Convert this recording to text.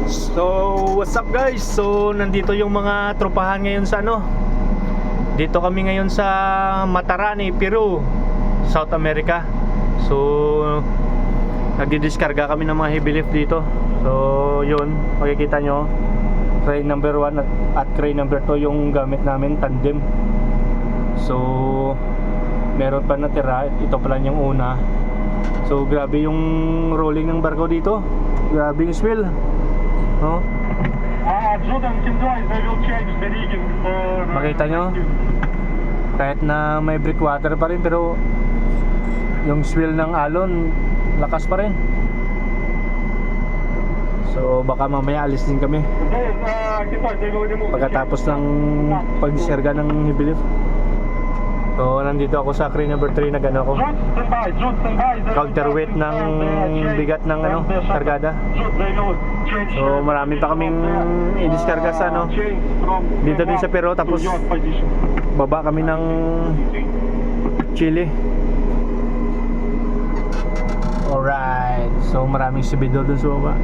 So, what's up guys? So, nandito yung mga tropahan ngayon sa dito kami ngayon sa Matarani, Peru, South America. So, nagdi-diskarga kami ng mga heavy lift dito. So, yun, makikita nyo crane number 1 at crane number 2 yung gamit namin, tandem. So, meron pa natira. Ito pala yung una. So, grabe yung rolling ng barko dito. Grabe yung swell, no? Makita nyo, kahit na may breakwater pa rin, pero yung swell ng alon lakas pa rin. So baka mamaya alis din kami pagkatapos ng pagdiskarga ng heavy lift. So nandito ako sa crane number 3, nag-ano ako, counterweight ng bigat ng kargada. So marami pa kaming i-diskarga sa dito din sa Peru, tapos baba kami ng Chile. Alright, so maraming subidor dun sa baba.